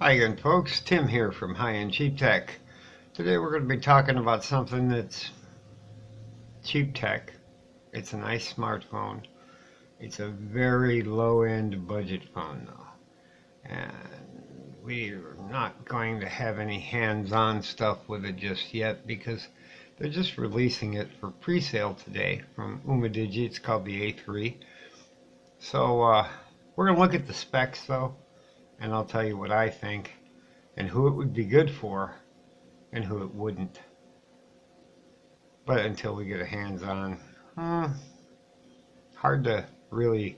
Hi again, folks. Tim here from High End Cheap Tech. Today we're going to be talking about something that's cheap tech. It's a nice smartphone. It's a very low-end budget phone, though. And we're not going to have any hands-on stuff with it just yet because they're just releasing it for pre-sale today from Umidigi. It's called the A3. So we're going to look at the specs, though, and I'll tell you what I think and who it would be good for and who it wouldn't. But until we get a hands-on, hard to really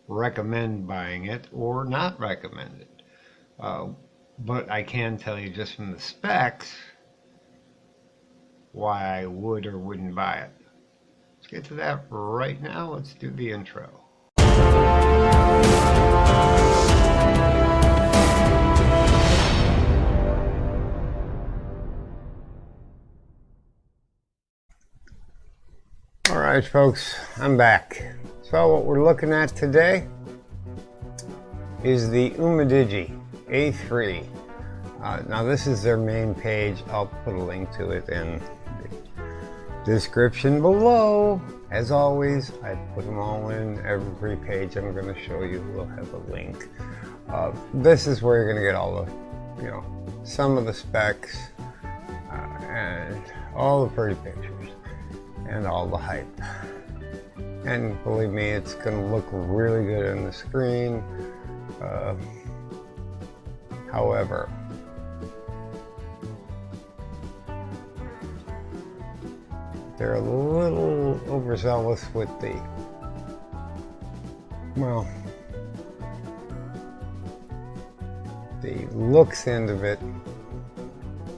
recommend buying it or not recommend it. But I can tell you just from the specs why I would or wouldn't buy it. Let's get to that right now. Let's do the intro. Alright folks, I'm back. So what we're looking at today is the Umidigi A3. Now this is their main page. I'll put a link to it in the description below. As always, I put them all in. Every page I'm going to show you will have a link. This is where you're going to get all the, some of the specs and all the pretty pictures. And all the hype. And believe me, it's going to look really good on the screen. However, they're a little overzealous with the, the looks end of it.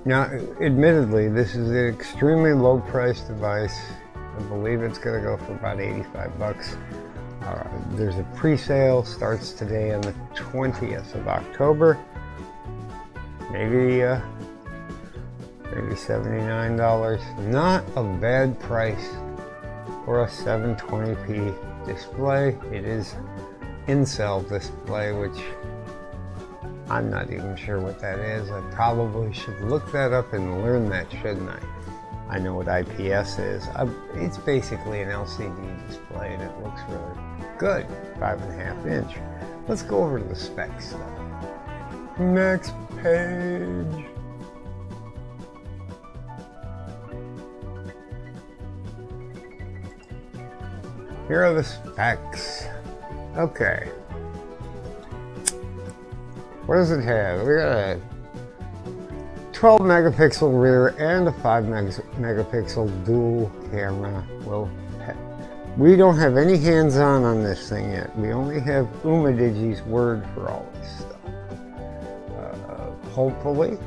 Now, admittedly, this is an extremely low-priced device. I believe it's going to go for about 85 bucks. There's a pre-sale, starts today on the 20th of October. Maybe $79. Not a bad price for a 720p display. It is in-cell display, which I'm not even sure what that is. I probably should look that up and learn that, shouldn't I? I know what IPS is. It's basically an LCD display and it looks really good. 5.5 inch. Let's go over to the specs though. Next page. Here are the specs. Okay. What does it have? We got a 12 megapixel rear and a 5 megapixel dual camera. Well, we don't have any hands-on on this thing yet. We only have Umidigi's word for all this stuff. Hopefully,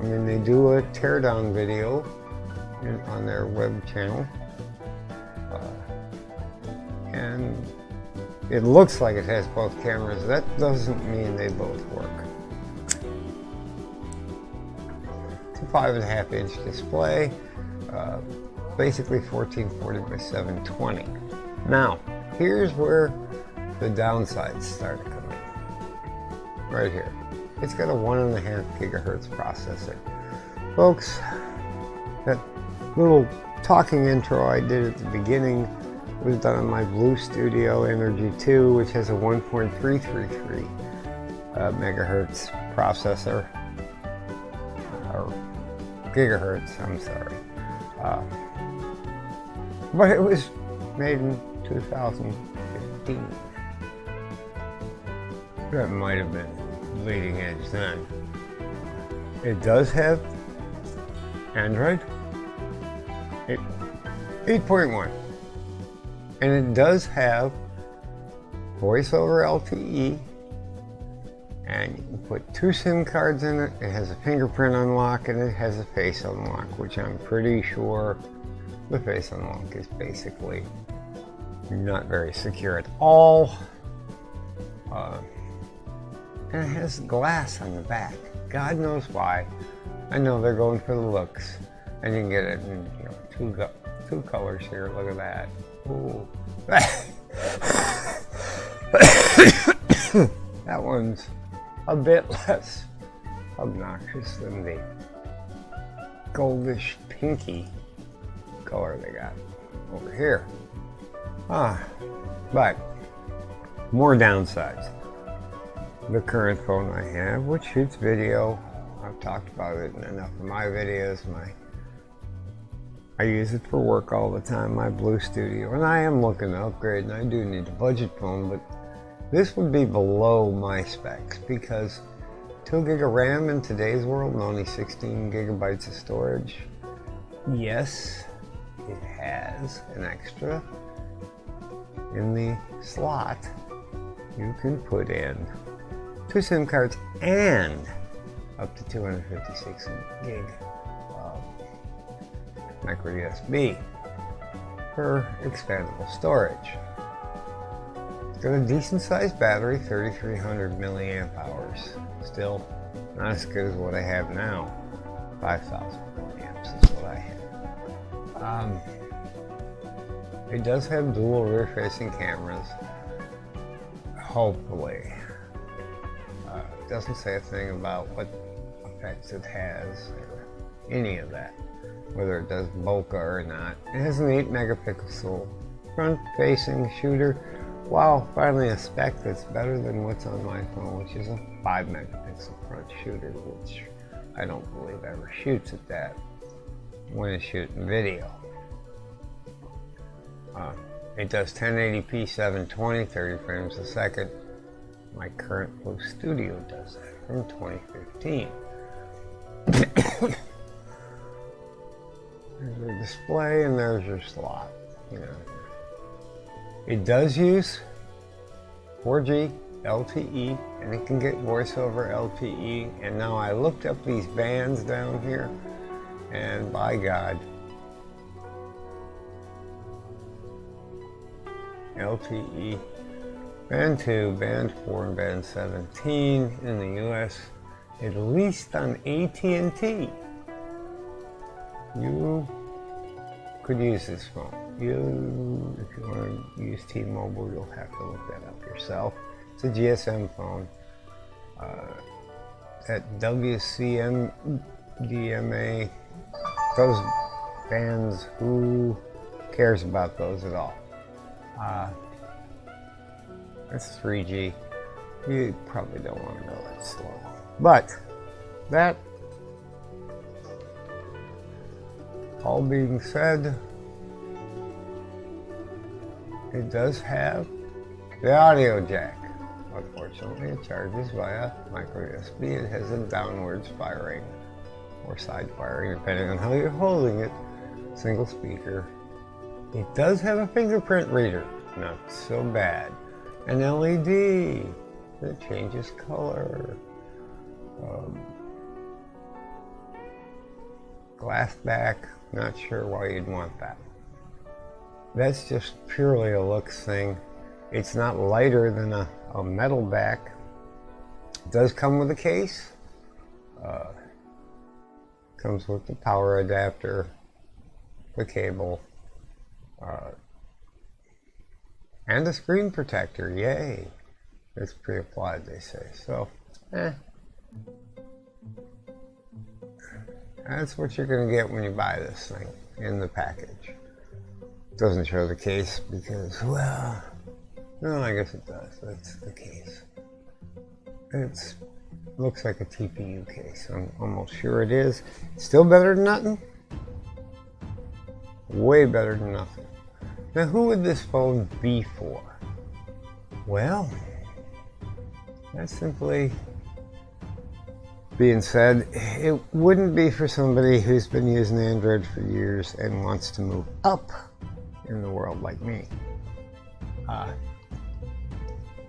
they do a teardown video on their web channel. And it looks like it has both cameras. That doesn't mean they both work. It's a 5.5 inch display, basically 1440 by 720. Now, here's where the downsides start coming. Right here. It's got a 1.5 gigahertz processor. Folks, that little talking intro I did at the beginning was done on my Blue Studio Energy 2, which has a 1.333 megahertz processor, or gigahertz, I'm sorry. But it was made in 2015. That might have been leading edge then. It does have Android 8.1. And it does have voice over LTE, and you can put 2 SIM cards in it. It has a fingerprint unlock and it has a face unlock, which I'm pretty sure the face unlock is basically not very secure at all. And it has glass on the back. God knows why. I know they're going for the looks, and you can get it in two colors here. Look at that. Ooh. That one's a bit less obnoxious than the goldish pinky color they got over here. But more downsides. The current phone I have, which shoots video, I've talked about it in enough of my videos. I use it for work all the time, my Blue Studio, and I am looking to upgrade, and I do need a budget phone, but this would be below my specs because 2 gig of RAM in today's world and only 16 gigabytes of storage. Yes, it has an extra in the slot. You can put in 2 SIM cards and up to 256 gig micro USB for expandable storage. It's got a decent sized battery, 3300 milliamp hours. Still not as good as what I have now. 5000 milliamps is what I have. It does have dual rear facing cameras. Hopefully. It doesn't say a thing about what effects it has or any of that. Whether it does bokeh or not. It has an 8 megapixel front facing shooter. Wow, finally a spec that's better than what's on my phone, which is a 5 megapixel front shooter, which I don't believe ever shoots at that when it's shooting video. It does 1080p 720, 30 frames a second. My current Blue Studio does that from 2015. There's your display and there's your slot. You know, it does use 4G LTE and it can get voice over LTE. And now I looked up these bands down here, and by God, LTE band 2, band 4, and band 17 in the US, at least on AT&T. You could use this phone. If you want to use T-Mobile, you'll have to look that up yourself. It's a GSM phone. That WCM, DMA, those bands, who cares about those at all? That's 3G. You probably don't want to go that slow. But that all being said, it does have the audio jack. Unfortunately, it charges via micro USB. It has a downwards firing or side firing, depending on how you're holding it. Single speaker. It does have a fingerprint reader. Not so bad. An LED that changes color. Glass back. Not sure why you'd want that. That's just purely a looks thing. It's not lighter than a metal back. It does come with a case. Comes with the power adapter, the cable, and a screen protector. Yay! It's pre-applied, they say. So, that's what you're going to get when you buy this thing in the package. It doesn't show the case because, well, no, I guess it does. That's the case. It looks like a TPU case. I'm almost sure it is. Still better than nothing. Way better than nothing. Now, who would this phone be for? Well, that's simply being said, it wouldn't be for somebody who's been using Android for years and wants to move up in the world like me.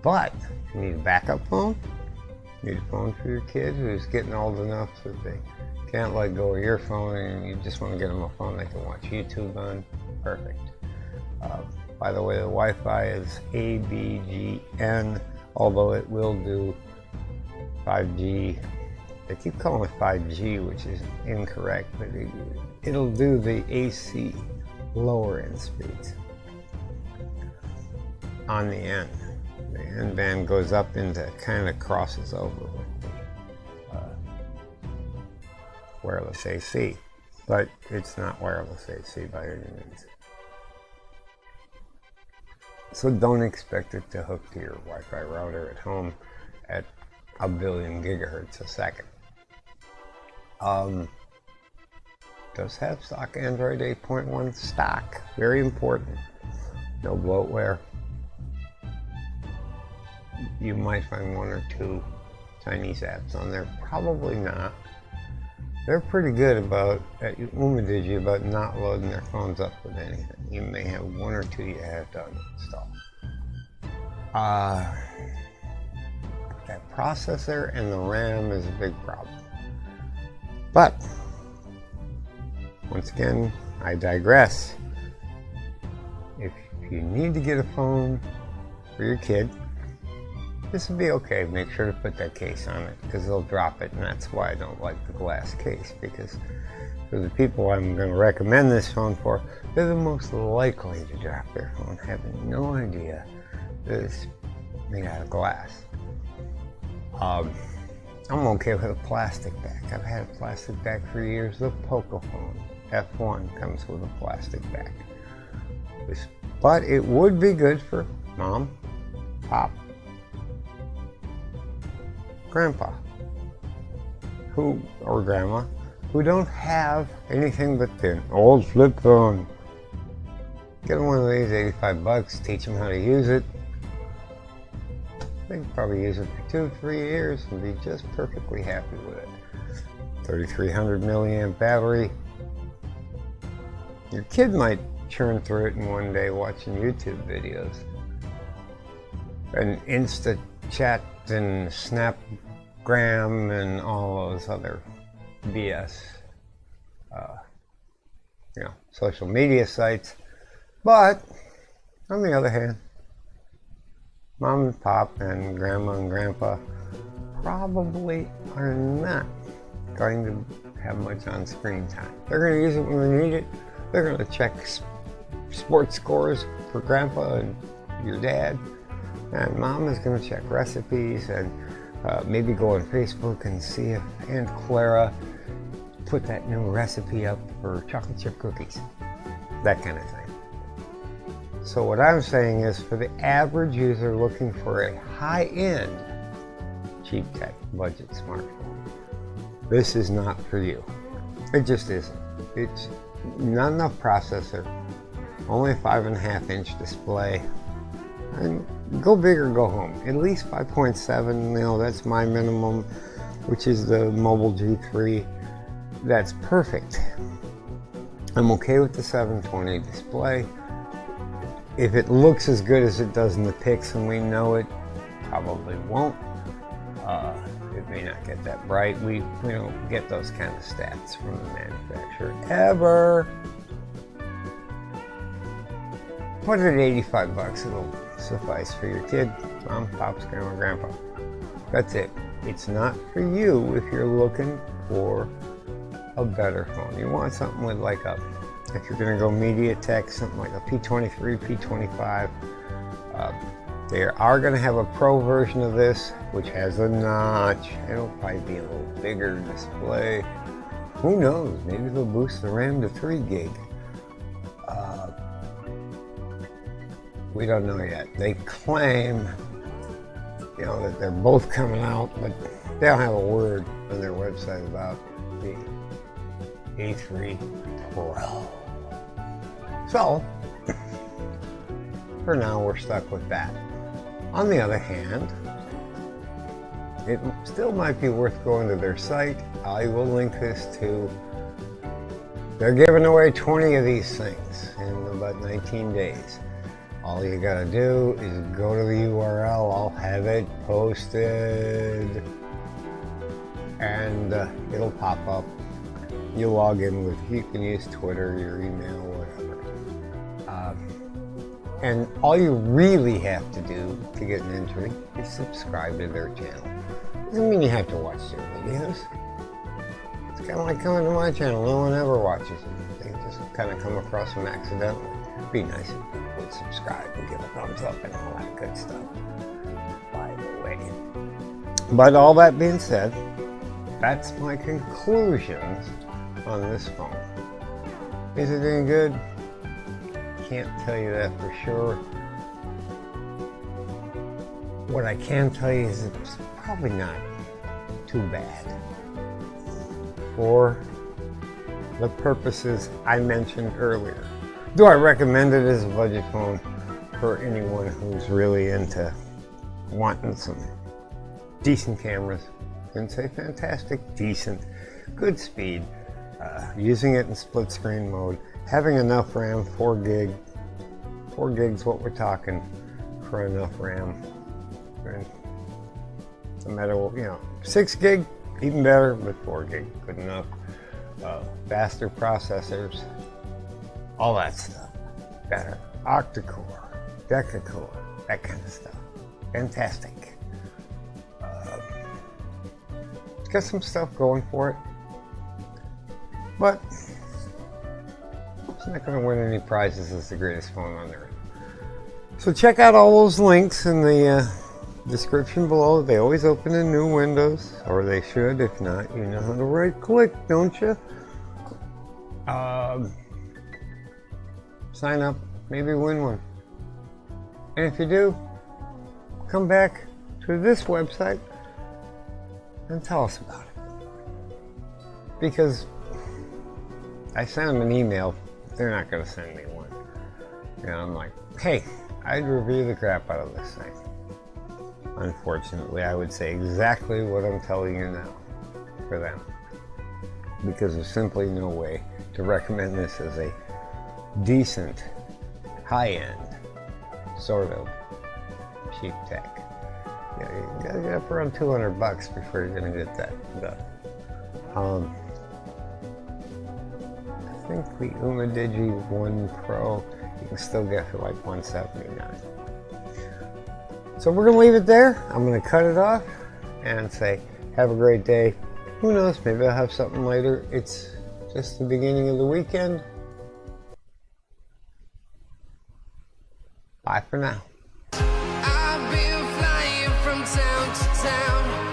But if you need a backup phone, you need a phone for your kid who's getting old enough that they can't let go of your phone and you just want to get them a phone they can watch YouTube on, perfect. By the way, the Wi-Fi is ABGN, although it will do 5G. They keep calling it 5G, which is incorrect, but it'll do the AC lower end speeds on the end. The end band goes up into, kind of crosses over with wireless AC, but it's not wireless AC by any means. So don't expect it to hook to your Wi-Fi router at home at 1 billion gigahertz a second. Does have stock Android 8.1 stock. Very important. No bloatware. You might find 1 or 2 Chinese apps on there. Probably not. They're pretty good about, at Umidigi, about not loading their phones up with anything. You may have 1 or 2 you have to uninstall. That processor and the RAM is a big problem. But, once again, I digress. If you need to get a phone for your kid, this would be okay. Make sure to put that case on it because they'll drop it, and that's why I don't like the glass case, because for the people I'm going to recommend this phone for, they're the most likely to drop their phone, having no idea that it's made out of glass. I'm okay with a plastic back. I've had a plastic back for years. The Pocophone F1 comes with a plastic back. But it would be good for mom, pop, grandpa, or grandma, who don't have anything but the old flip phone. Get them one of these, $85, teach them how to use it. They can probably use it for 2-3 years and be just perfectly happy with it. 3,300 milliamp battery. Your kid might churn through it in one day watching YouTube videos. And Insta Chat and Snapgram and all those other BS, social media sites. But, on the other hand, mom and pop and grandma and grandpa probably are not going to have much on screen time. They're going to use it when they need it. They're going to check sports scores for grandpa and your dad. And mom is going to check recipes and maybe go on Facebook and see if Aunt Clara put that new recipe up for chocolate chip cookies. That kind of thing. So what I'm saying is, for the average user looking for a high-end, cheap tech budget smartphone, this is not for you. It just isn't. It's not enough processor, only a 5.5-inch display, and go big or go home. At least 5.7, that's my minimum, which is the Mobile G3. That's perfect. I'm okay with the 720 display. If it looks as good as it does in the pics, and we know it probably won't, it may not get that bright. We don't get those kind of stats from the manufacturer ever. Put it at $85, it'll suffice for your kid, mom, pops, grandma, grandpa. That's it. It's not for you if you're looking for a better phone. You want something with like a, if you're going to go MediaTek, something like a P23, P25. They are going to have a Pro version of this, which has a notch. It'll probably be a little bigger display. Who knows? Maybe they'll boost the RAM to 3 gig. We don't know yet. They claim, that they're both coming out, but they don't have a word on their website about the A3 Pro. So, for now, we're stuck with that. On the other hand, it still might be worth going to their site. I will link this to. They're giving away 20 of these things in about 19 days. All you gotta do is go to the URL. I'll have it posted, and it'll pop up. You log in with, you can use Twitter, your email, whatever. And all you really have to do to get an entry is subscribe to their channel. Doesn't mean you have to watch their videos. It's kind of like coming to my channel. No one ever watches it. They just kind of come across them accidentally. It'd be nice if you would subscribe and give a thumbs up and all that good stuff, by the way. But all that being said, that's my conclusions on this phone. Is it any good? Can't tell you that for sure. What I can tell you is it's probably not too bad for the purposes I mentioned earlier. Do I recommend it as a budget phone for anyone who's really into wanting some decent cameras? Didn't say fantastic, decent, good speed, using it in split screen mode, having enough RAM, 4 gig. 4 gigs what we're talking for enough RAM. And no matter what, 6 gig, even better, but 4 gig, good enough. Faster processors, all that stuff. Better. Octa-core, deca-core, that kind of stuff. Fantastic. It's got some stuff going for it, but it's not going to win any prizes as the greatest phone on earth. So check out all those links in the description below. They always open in new windows, or they should. If not, you know how to right click, don't you? Sign up, maybe win one. And if you do, come back to this website and tell us about it. Because I sent them an email, they're not going to send me one. And I'm like, hey, I'd review the crap out of this thing. Unfortunately, I would say exactly what I'm telling you now for them. Because there's simply no way to recommend this as a decent, high-end, sort of cheap tech. You gotta get up around $200 before you're gonna get that done. I think the Umidigi 1 Pro you can still get for like $179. So we're gonna leave it there. I'm gonna cut it off and say, have a great day. Who knows, maybe I'll have something later. It's just the beginning of the weekend. Bye for now. I've been flying from town to town.